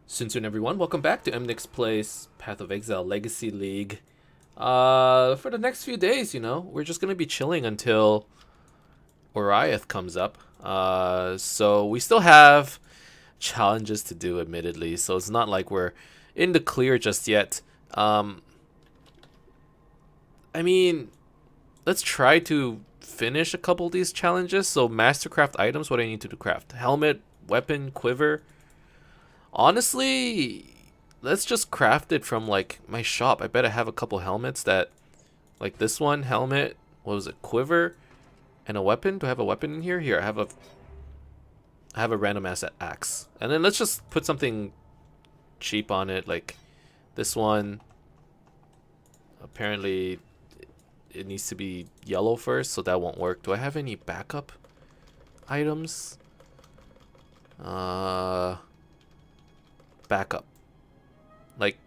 Soon everyone, welcome back to Emnix Plays Path of Exile Legacy League. For the next few days, we're just gonna be chilling until Oriath comes up. So we still have challenges to do, admittedly, so it's not like we're in the clear just yet. I mean, let's try to finish a couple of these challenges. So mastercraft items, what do I need to do craft? Helmet, weapon, quiver. Honestly, let's just craft it from like my shop. I bet I have a couple helmets that, like this one, helmet, what was it, quiver, and a weapon. Do I have a weapon in here? Here, I have a random asset axe. And then let's just put something cheap on it, like this one. Apparently, it needs to be yellow first, so that won't work. Do I have any backup items? Backup. Like,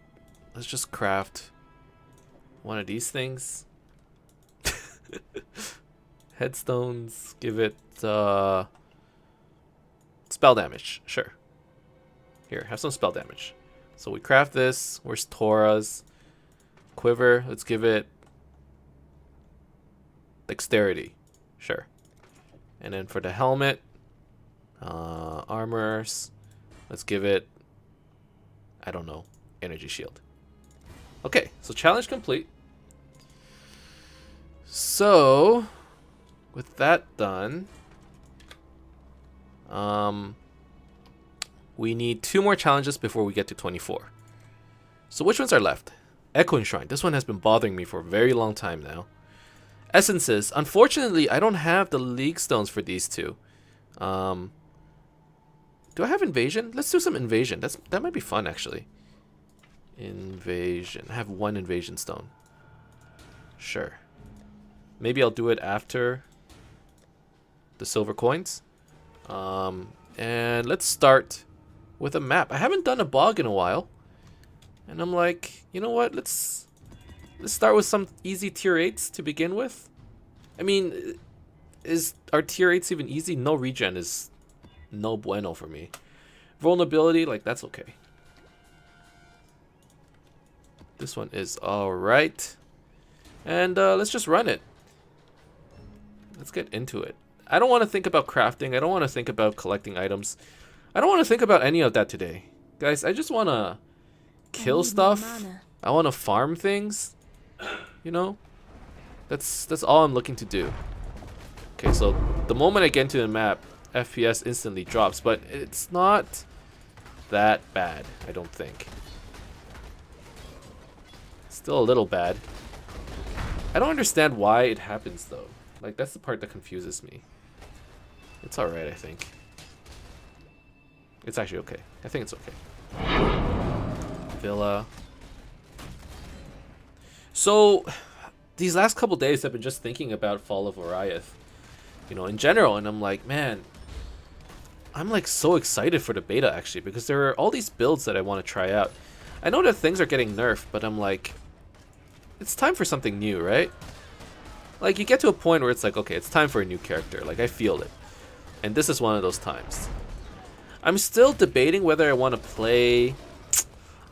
let's just craft one of these things. Headstones, give it spell damage. Sure. Here, have some spell damage. So we craft this. Where's Tora's? Quiver, let's give it dexterity. Sure. And then for the helmet, armors, let's give it, I don't know, energy shield. Okay, so challenge complete. So, with that done, we need 2 more challenges before we get to 24. So which ones are left? Echoing Shrine. This one has been bothering me for a very long time now. Essences. Unfortunately, I don't have the League Stones for these two. Do I have Invasion? Let's do some Invasion. That might be fun, actually. Invasion. I have 1 Invasion Stone. Sure. Maybe I'll do it after the silver coins. And let's start with a map. I haven't done a bog in a while. And I'm like, you know what? Let's start with some easy tier 8s to begin with. I mean, are tier 8s even easy? No regen is no bueno for me. Vulnerability, like, that's okay. This one is alright. And let's just run it. Let's get into it. I don't want to think about crafting. I don't want to think about collecting items. I don't want to think about any of that today. Guys, I just want to kill stuff. I want to farm things. You know? That's all I'm looking to do. Okay, so the moment I get into the map, FPS instantly drops, but it's not that bad, I don't think. Still a little bad. I don't understand why it happens though. Like, that's the part that confuses me. It's alright, I think. It's actually okay. I think it's okay. Villa. So, these last couple days I've been just thinking about Fall of Oriath, in general, and I'm like, man, I'm like so excited for the beta actually, because there are all these builds that I want to try out. I know that things are getting nerfed, but I'm like, it's time for something new, right? Like, you get to a point where it's like, okay, it's time for a new character. Like, I feel it. And this is one of those times. I'm still debating whether I want to play...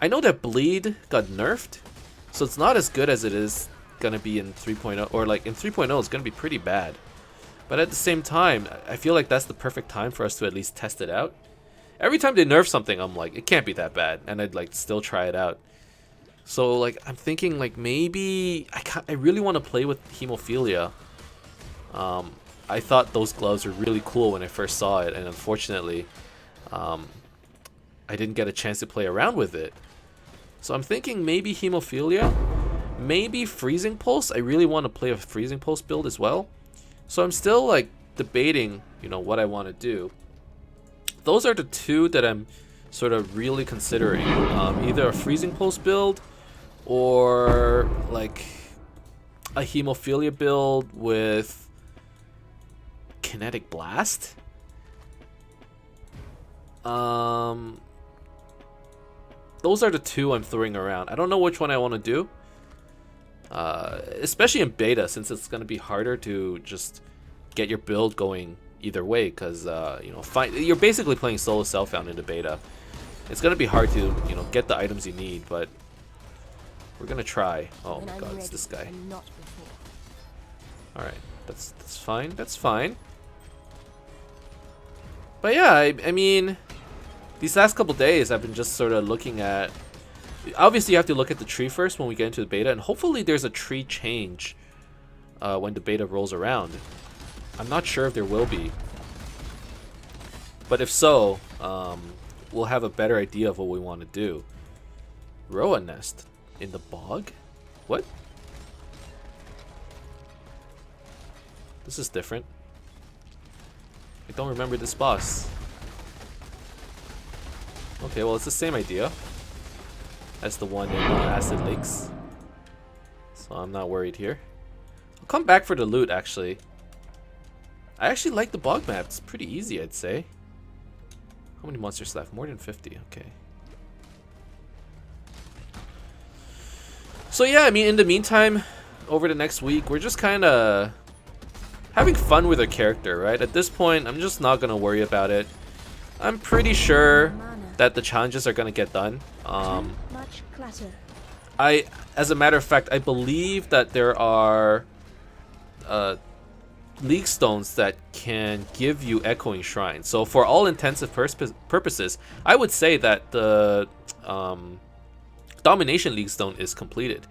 I know that Bleed got nerfed, so it's not as good as it is going to be in 3.0. Or, like, in 3.0, it's going to be pretty bad. But at the same time, I feel like that's the perfect time for us to at least test it out. Every time they nerf something, I'm like, it can't be that bad. And I'd, like, still try it out. So, like, I'm thinking, like, maybe... I really want to play with Hemophilia. I thought those gloves were really cool when I first saw it. And unfortunately, I didn't get a chance to play around with it. So I'm thinking maybe Hemophilia. Maybe Freezing Pulse. I really want to play a Freezing Pulse build as well. So I'm still, like, debating, what I want to do. Those are the 2 that I'm sort of really considering. Either a Freezing Pulse build or like a Hemophilia build with Kinetic Blast. Those are the 2 I'm throwing around. I don't know which one I want to do. Especially in beta, since it's going to be harder to just get your build going either way, because you're basically playing solo self-found in the beta. It's gonna be hard to, you know, get the items you need, but we're gonna try. Oh my god, it's this guy. Alright, that's fine, that's fine. But yeah, I mean, these last couple days I've been just sort of looking at... Obviously you have to look at the tree first when we get into the beta, and hopefully there's a tree change when the beta rolls around. I'm not sure if there will be. But if so, we'll have a better idea of what we want to do. Roa nest in the bog? What? This is different. I don't remember this boss. Okay, well, it's the same idea as the one in Acid Lakes. So I'm not worried here. I'll come back for the loot, actually. I actually like the bog map. It's pretty easy, I'd say. How many monsters left? More than 50. Okay. So yeah, I mean, in the meantime, over the next week, we're just kind of having fun with our character, right? At this point, I'm just not going to worry about it. I'm pretty sure that the challenges are going to get done. As a matter of fact, I believe that there are league stones that can give you echoing shrines. So for all intensive purposes, I would say that the domination league stone is completed.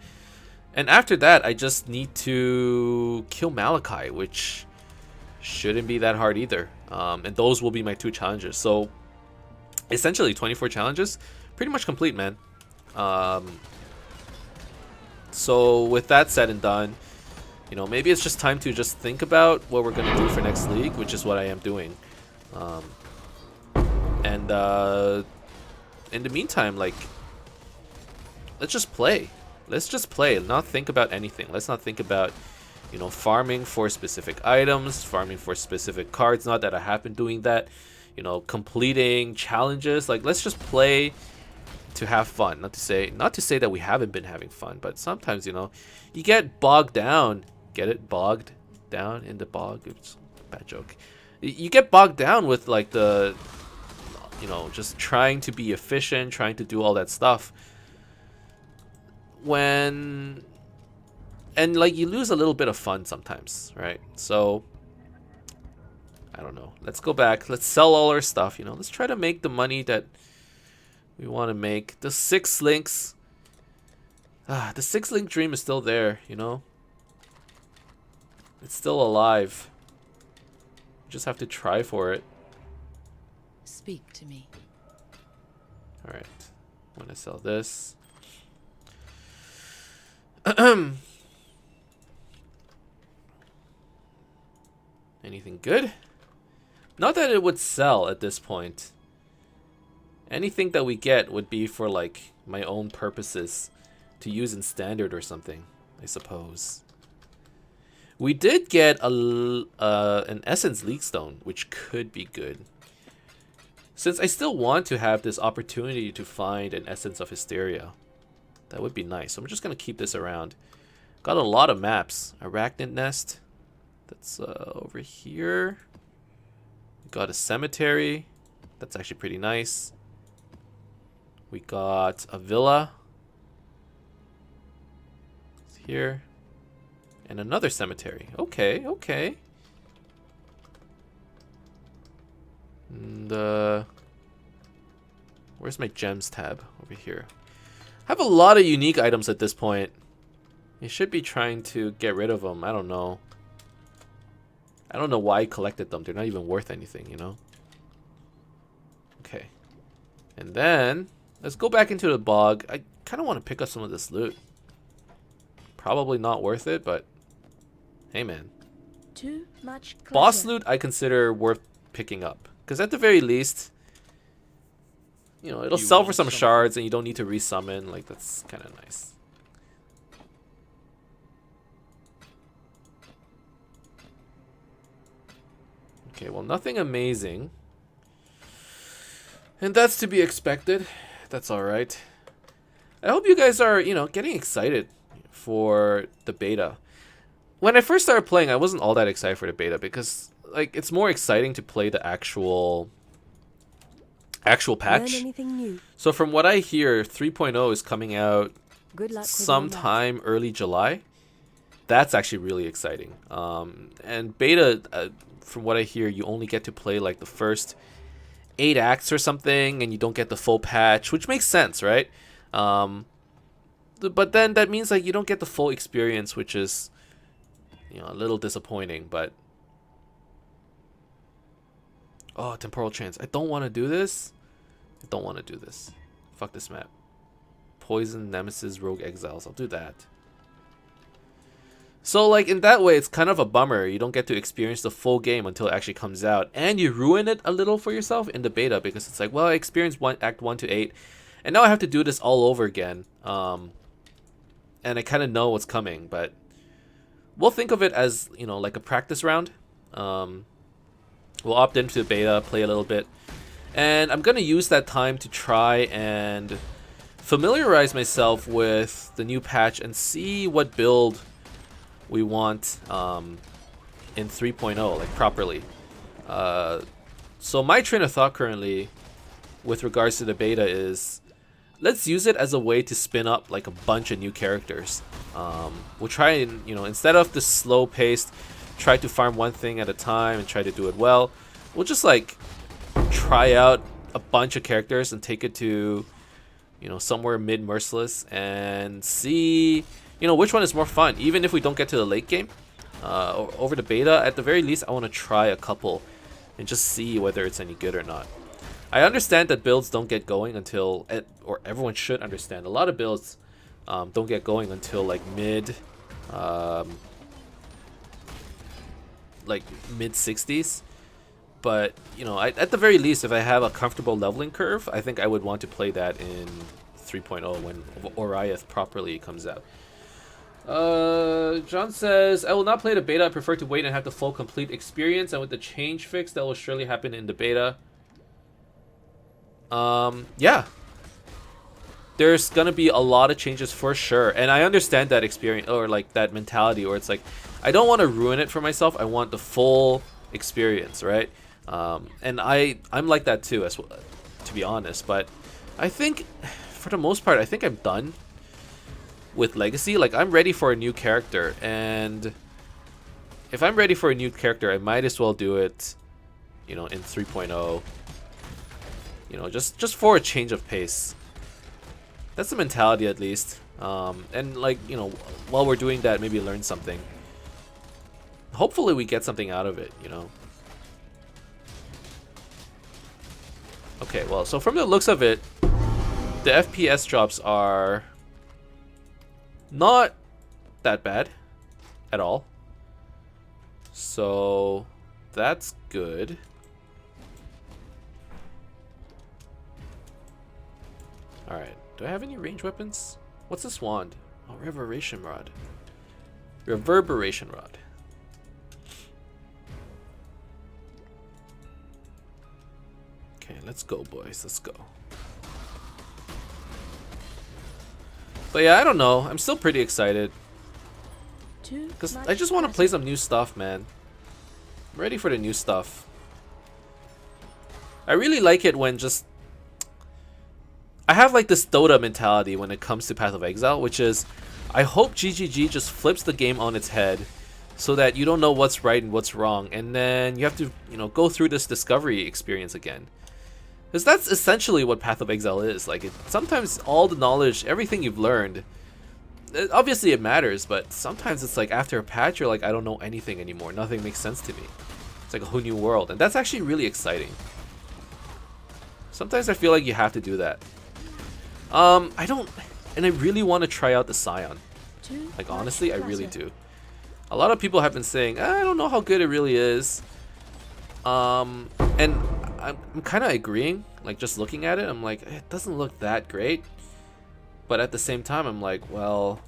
And after that, I just need to kill Malachi, which shouldn't be that hard either. And those will be my 2 challenges. So essentially 24 challenges, pretty much complete, man. So with that said and done, you know, maybe it's just time to just think about what we're gonna do for next league, which is what I am doing. In the meantime, like, let's just play. Let's just play, not think about anything. Let's not think about, you know, farming for specific items, farming for specific cards. Not that I have been doing that. You know, completing challenges. Like, let's just play to have fun. Not to say that we haven't been having fun, but sometimes, you know, you get bogged down. Get it? Bogged down in the bog. Oops, bad joke. You get bogged down with, like, the, you know, just trying to be efficient, trying to do all that stuff. And like, you lose a little bit of fun sometimes, right? So I don't know, let's go back, let's sell all our stuff, you know, let's try to make the money that we want to make. The 6 links, the 6 link dream is still there, you know, it's still alive. You just have to try for it. Speak to me. All right, I'm gonna sell this. Anything good? Not that it would sell at this point. Anything that we get would be for, like, my own purposes to use in standard or something, I suppose. We did get an Essence League Stone, which could be good. Since I still want to have this opportunity to find an Essence of Hysteria. That would be nice. So I'm just going to keep this around. Got a lot of maps. Arachnid Nest. That's over here. Got a cemetery. That's actually pretty nice. We got a villa. It's here. And another cemetery. Okay, okay. And where's my gems tab? Over here. I have a lot of unique items at this point. You should be trying to get rid of them. I don't know. I don't know why I collected them. They're not even worth anything, you know? Okay. And then, let's go back into the bog. I kind of want to pick up some of this loot. Probably not worth it, but hey, man. Too much clutter. Boss loot I consider worth picking up. Because at the very least, you know, it'll sell for some shards and you don't need to resummon. Like, that's kind of nice. Okay, well, nothing amazing. And that's to be expected. That's alright. I hope you guys are, you know, getting excited for the beta. When I first started playing, I wasn't all that excited for the beta because, like, it's more exciting to play the actual actual Learn patch. anything new? So from what I hear, 3.0 is coming out Good luck with all that. sometime early July. That's actually really exciting. And beta, from what I hear, you only get to play like the first 8 acts or something, and you don't get the full patch, which makes sense, right? But then that means like you don't get the full experience, which is, you know, a little disappointing. But oh, temporal trance. I don't want to do this. I don't want to do this. Fuck this map. Poison, Nemesis, Rogue Exiles. I'll do that. So like in that way, it's kind of a bummer. You don't get to experience the full game until it actually comes out, and you ruin it a little for yourself in the beta because it's like, well, I experienced Act 1 to 8, and now I have to do this all over again. And I kind of know what's coming, but we'll think of it as, you know, like a practice round. We'll opt into the beta, play a little bit, and I'm gonna use that time to try and familiarize myself with the new patch and see what build we want in 3.0, like properly. So my train of thought currently with regards to the beta is, let's use it as a way to spin up like a bunch of new characters. We'll try and, you know, instead of the slow paced, try to farm one thing at a time and try to do it well, we'll just like try out a bunch of characters and take it to, you know, somewhere mid merciless and see, you know, which one is more fun. Even if we don't get to the late game, over the beta, at the very least, I want to try a couple and just see whether it's any good or not. I understand that builds don't get going until, or everyone should understand, a lot of builds don't get going until like mid 60s. But, you know, at the very least, if I have a comfortable leveling curve, I think I would want to play that in 3.0 when Oriath properly comes out. John says, I will not play the beta. I prefer to wait and have the full complete experience. And with the change fix, that will surely happen in the beta. Yeah. There's gonna be a lot of changes for sure. And I understand that experience, or like that mentality where it's like, I don't want to ruin it for myself. I want the full experience, right? And I'm like that too, as well, to be honest. But I think, for the most part, I think I'm done with Legacy. Like, I'm ready for a new character, and if I'm ready for a new character, I might as well do it, you know, in 3.0. You know, just for a change of pace. That's the mentality, at least. And like, you know, while we're doing that, maybe learn something. Hopefully we get something out of it, you know. Okay, well, so from the looks of it, the FPS drops are not that bad at all. So that's good. Alright, do I have any ranged weapons? What's this wand? Oh, Reverberation Rod. Reverberation Rod. Okay, let's go, boys. Let's go. But yeah, I don't know. I'm still pretty excited. Because I just want to play some new stuff, man. I'm ready for the new stuff. I really like it when just... I have like this Dota mentality when it comes to Path of Exile, which is, I hope GGG just flips the game on its head so that you don't know what's right and what's wrong, and then you have to, you know, go through this discovery experience again. Because that's essentially what Path of Exile is. Like, sometimes all the knowledge, everything you've learned, obviously it matters, but sometimes it's like after a patch, you're like, I don't know anything anymore. Nothing makes sense to me. It's like a whole new world, and that's actually really exciting. Sometimes I feel like you have to do that. I don't, and I really want to try out the Scion. Like, honestly, I really do. A lot of people have been saying, I don't know how good it really is. And I'm kind of agreeing. Like, just looking at it, I'm like, it doesn't look that great. But at the same time, I'm like, well,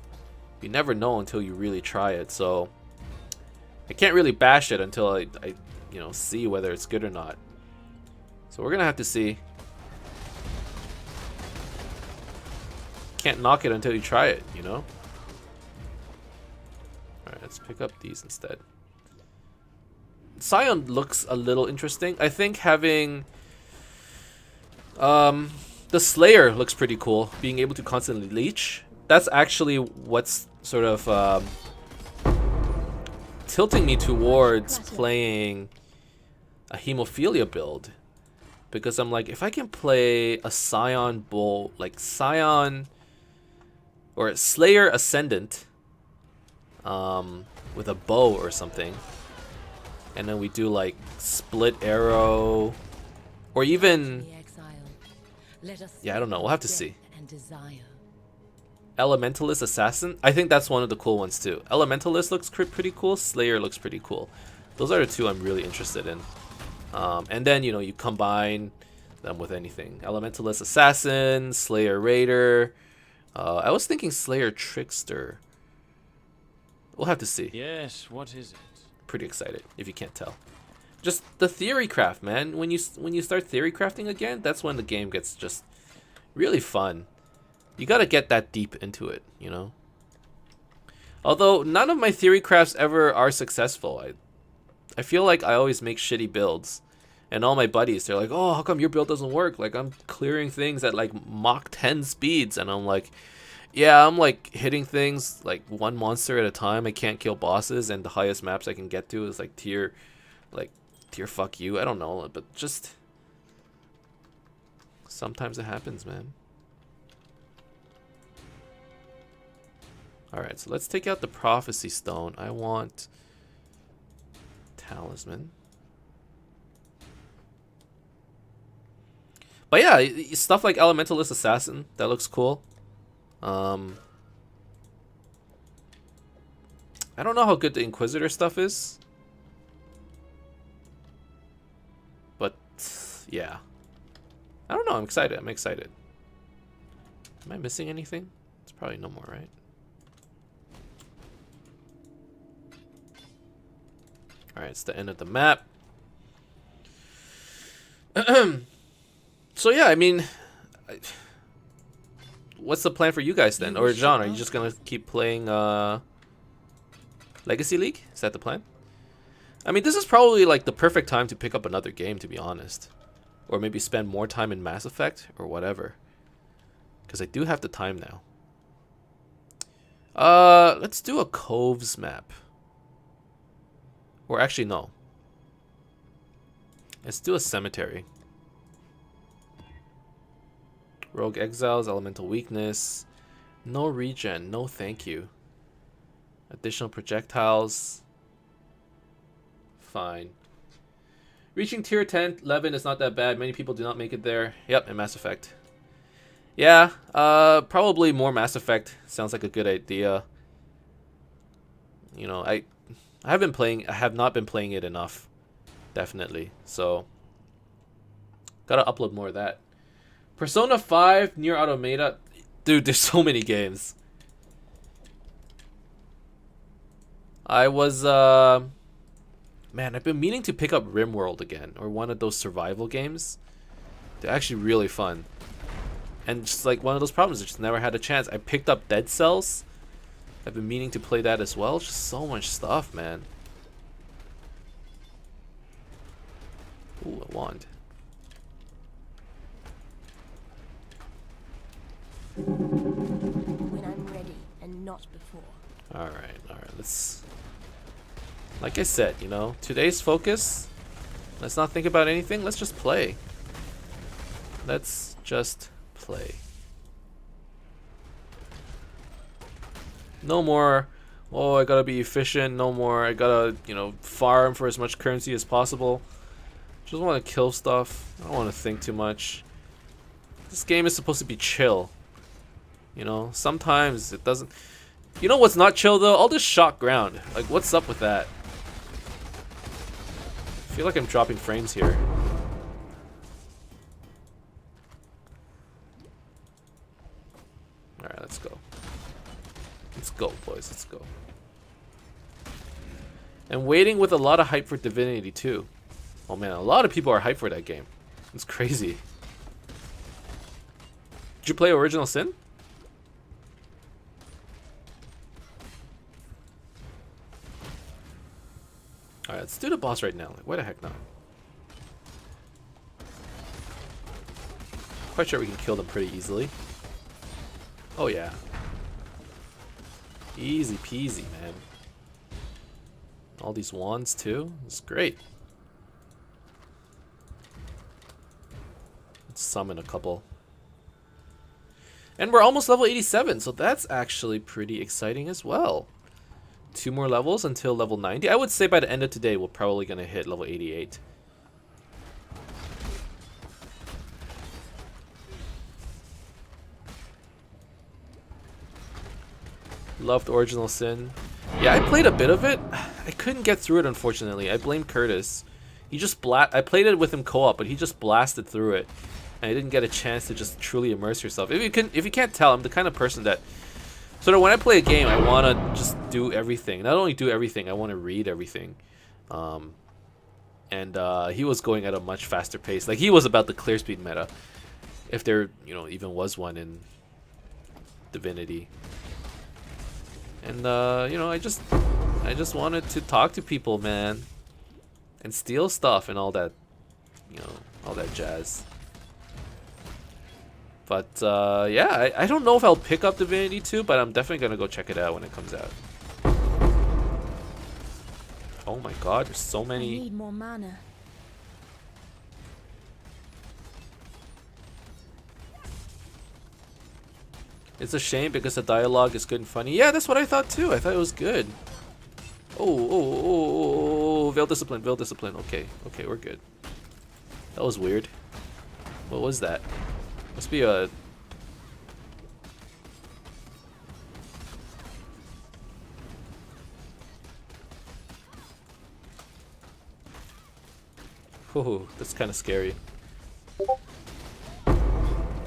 you never know until you really try it. So I can't really bash it until I you know, see whether it's good or not. So we're gonna have to see. Can't knock it until you try it, you know? Alright, let's pick up these instead. Scion looks a little interesting. I think having The Slayer looks pretty cool. Being able to constantly leech. That's actually what's sort of tilting me towards playing a hemophilia build. Because I'm like, if I can play a Scion Bull, like Scion or Slayer Ascendant with a bow or something. And then we do like split arrow or even, yeah, I don't know. We'll have to see. Elementalist Assassin. I think that's one of the cool ones too. Elementalist looks pretty cool. Slayer looks pretty cool. Those are the two I'm really interested in. And then, you know, you combine them with anything. Elementalist Assassin, Slayer Raider. I was thinking Slayer Trickster. We'll have to see. Yes, what is it? Pretty excited, if you can't tell. Just the theory craft, man. When you start theory crafting again, that's when the game gets just really fun. You gotta get that deep into it, you know? Although, none of my theory crafts ever are successful. I feel like I always make shitty builds. And all my buddies, they're like, oh, how come your build doesn't work? Like, I'm clearing things at, like, Mach 10 speeds. And I'm like, yeah, I'm, like, hitting things, like, one monster at a time. I can't kill bosses. And the highest maps I can get to is, like, tier fuck you. I don't know. But just... sometimes it happens, man. Alright, so let's take out the Prophecy Stone. I want... Talisman. But yeah, stuff like Elementalist Assassin, that looks cool. I don't know how good the Inquisitor stuff is. But, yeah. I don't know, I'm excited, I'm excited. Am I missing anything? It's probably no more, right? Alright, it's the end of the map. So yeah, I mean, what's the plan for you guys then? Or John, are you just gonna keep playing Legacy League? Is that the plan? I mean, this is probably like the perfect time to pick up another game, to be honest. Or maybe spend more time in Mass Effect or whatever. Because I do have the time now. Let's do a Coves map. Or actually, no. Let's do a Cemetery. Rogue Exiles, Elemental Weakness. No regen, no thank you. Additional projectiles. Fine. Reaching tier 10, 11 is not that bad. Many people do not make it there. Yep, in Mass Effect. Yeah, probably more Mass Effect. Sounds like a good idea. You know, I have not been playing it enough. Definitely. So, gotta upload more of that. Persona 5, Nier Automata. Dude, there's so many games. I was, man, I've been meaning to pick up RimWorld again. Or one of those survival games. They're actually really fun. And just like one of those problems, I just never had a chance. I picked up Dead Cells. I've been meaning to play that as well. Just so much stuff, man. Ooh, a wand. When I'm ready and not before. Alright, let's... Like I said, you know, today's focus, let's not think about anything, let's just play. Let's just play. No more, oh, I gotta be efficient, no more, I gotta, you know, farm for as much currency as possible. Just wanna kill stuff, I don't wanna think too much. This game is supposed to be chill. You know, sometimes it doesn't... You know what's not chill though? All this shot ground. Like, what's up with that? I feel like I'm dropping frames here. Alright, let's go. Let's go, boys. Let's go. And waiting with a lot of hype for Divinity 2. Oh man, a lot of people are hyped for that game. It's crazy. Did you play Original Sin? Alright, let's do the boss right now. Like, why the heck not? quite sure we can kill them pretty easily. Oh yeah. Easy peasy, man. All these wands too. It's great. Let's summon a couple. And we're almost level 87, so that's actually pretty exciting as well. 2 more levels until level 90. I would say by the end of today, we're probably going to hit level 88. Loved Original Sin. Yeah, I played a bit of it. I couldn't get through it, unfortunately. I blame Curtis. He just I played it with him co-op, but he just blasted through it. And I didn't get a chance to just truly immerse yourself. If you can't tell, I'm the kind of person that sort of when I play a game, I want to just do everything. Not only do everything, I want to read everything. He was going at a much faster pace. Like, he was about the clear speed meta, if there, even was one in Divinity. And I just wanted to talk to people, man, and steal stuff and all that, all that jazz. But yeah, I don't know if I'll pick up Divinity 2, but I'm definitely gonna go check it out when it comes out. Oh my god, there's so many. I need more mana. It's a shame because the dialogue is good and funny. Yeah, that's what I thought too. I thought it was good. Oh, Veil Discipline, Veil Discipline. Okay, we're good. That was weird. What was that? Must be a... Oh, that's kind of scary.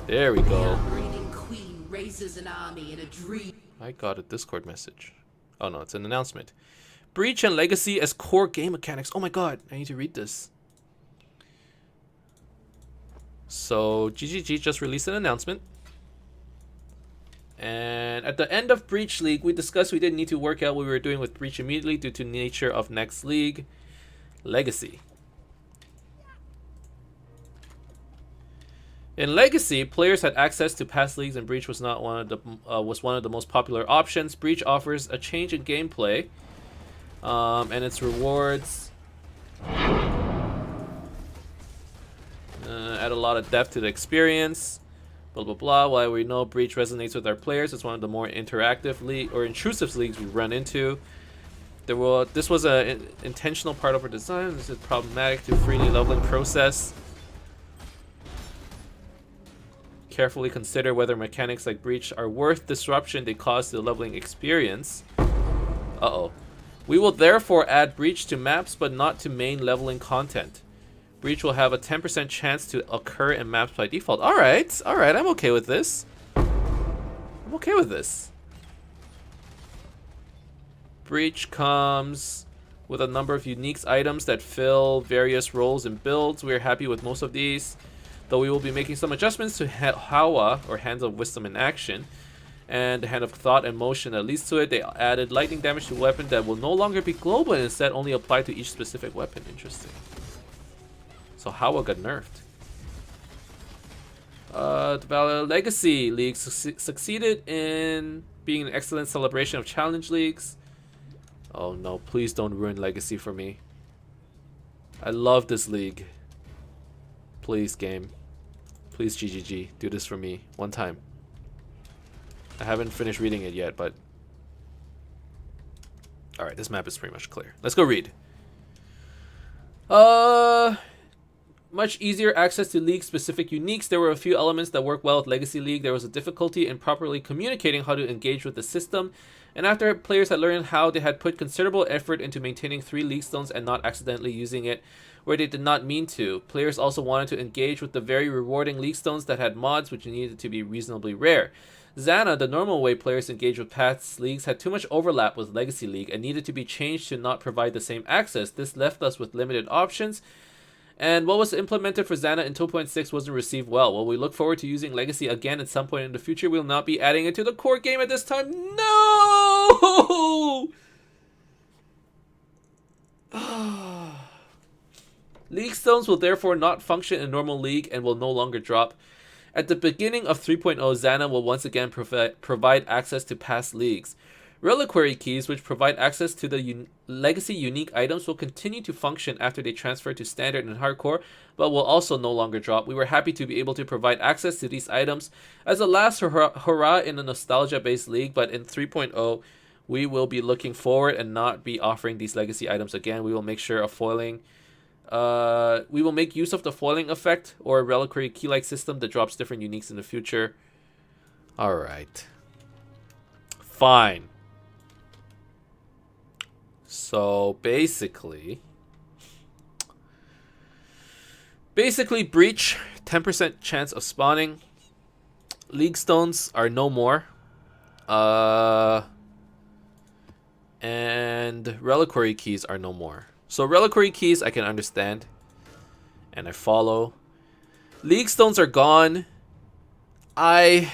There we go. Queen raises an army in a dream. I got a Discord message. Oh no, it's an announcement. Breach and Legacy as core game mechanics. Oh my god, I need to read this. So GGG just released an announcement. And at the end of Breach League, we discussed we didn't need to work out what we were doing with Breach immediately due to the nature of next league, Legacy. In Legacy, players had access to past leagues, and Breach was not one of the most popular options. Breach offers a change in gameplay, and its rewards add a lot of depth to the experience. Blah blah blah. While we know Breach resonates with our players, it's one of the more interactive league or intrusive leagues we run into. This was an intentional part of our design. This is problematic to freely leveling process. Carefully consider whether mechanics like Breach are worth disruption they cause to the leveling experience. Uh-oh. We will therefore add Breach to maps, but not to main leveling content. Breach will have a 10% chance to occur in maps by default. Alright, I'm okay with this. I'm okay with this. Breach comes with a number of unique items that fill various roles and builds. We are happy with most of these, though we will be making some adjustments to Hawa, or Hands of Wisdom in Action, and the Hand of Thought and Motion that leads to it. They added lightning damage to a weapon that will no longer be global and instead only apply to each specific weapon. Interesting. So Hawa got nerfed. The Valor Legacy League succeeded in being an excellent celebration of challenge leagues. Oh no, please don't ruin Legacy for me. I love this league. Please, game. Please, GGG, do this for me one time. I haven't finished reading it yet, but... Alright, this map is pretty much clear. Let's go read. Much easier access to league-specific uniques. There were a few elements that work well with Legacy League. There was a difficulty in properly communicating how to engage with the system. And after players had learned how, they had put considerable effort into maintaining 3 league stones and not accidentally using it where they did not mean to. Players also wanted to engage with the very rewarding league stones that had mods which needed to be reasonably rare. Xana, the normal way players engage with past leagues, had too much overlap with Legacy League and needed to be changed to not provide the same access. This left us with limited options, and what was implemented for Xana in 2.6 wasn't received well. While we look forward to using Legacy again at some point in the future, we will not be adding it to the core game at this time. No! League stones will therefore not function in normal league and will no longer drop. At the beginning of 3.0, Xana will once again provide access to past leagues. Reliquary keys, which provide access to the legacy unique items, will continue to function after they transfer to standard and hardcore, but will also no longer drop. We were happy to be able to provide access to these items as a last hurrah in a nostalgia-based league, but in 3.0, we will be looking forward and not be offering these legacy items again. We will make sure of foiling. We will make use of the foiling effect or a reliquary key-like system that drops different uniques in the future. Alright. Fine. So basically Breach, 10% chance of spawning. League Stones are no more. And Reliquary Keys are no more. So Reliquary Keys I can understand. And I follow. League Stones are gone. I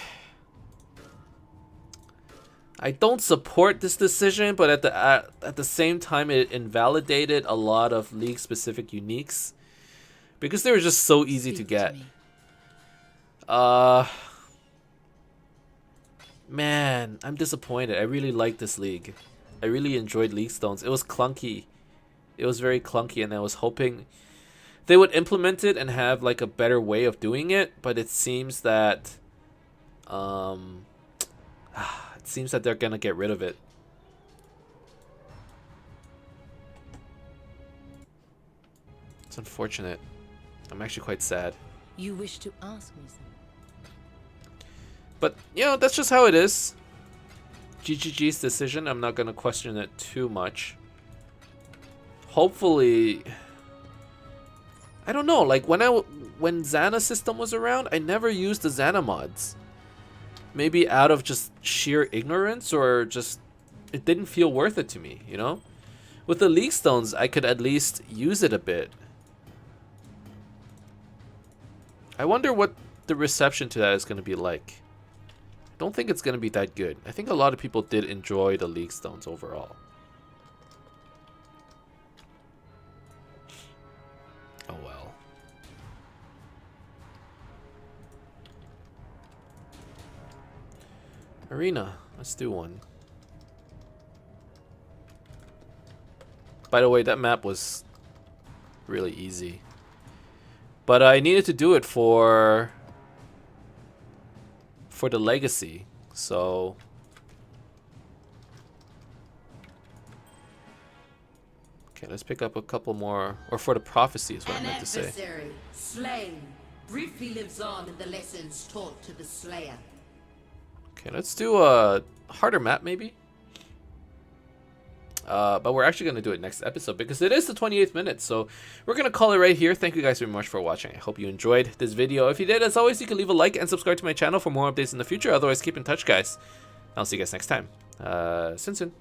don't support this decision, but at the same time, it invalidated a lot of league-specific uniques because they were just so easy to get. Man, I'm disappointed. I really liked this league. I really enjoyed League Stones. It was clunky. It was very clunky, and I was hoping they would implement it and have like a better way of doing it. But it seems that, it seems that they're gonna get rid of it. It's unfortunate. I'm actually quite sad. You wish to ask me something? But, you know, that's just how it is. GGG's decision. I'm not gonna question it too much. Hopefully, I don't know. Like when Xana system was around, I never used the Xana mods. Maybe out of just sheer ignorance, or just it didn't feel worth it to me, you know? With the League Stones, I could at least use it a bit. I wonder what the reception to that is going to be like. I don't think it's going to be that good. I think a lot of people did enjoy the League Stones overall. Oh well. Arena. Let's do one. By the way, that map was really easy. But I needed to do it for the legacy. So okay, let's pick up a couple more, or for the prophecy is what I meant to say. An adversary slain briefly lives on in the lessons taught to the slayer. Okay, let's do a harder map maybe. But we're actually going to do it next episode because it is the 28th minute. So we're going to call it right here. Thank you guys very much for watching. I hope you enjoyed this video. If you did, as always, you can leave a like and subscribe to my channel for more updates in the future. Otherwise, keep in touch, guys. I'll see you guys next time. Soon.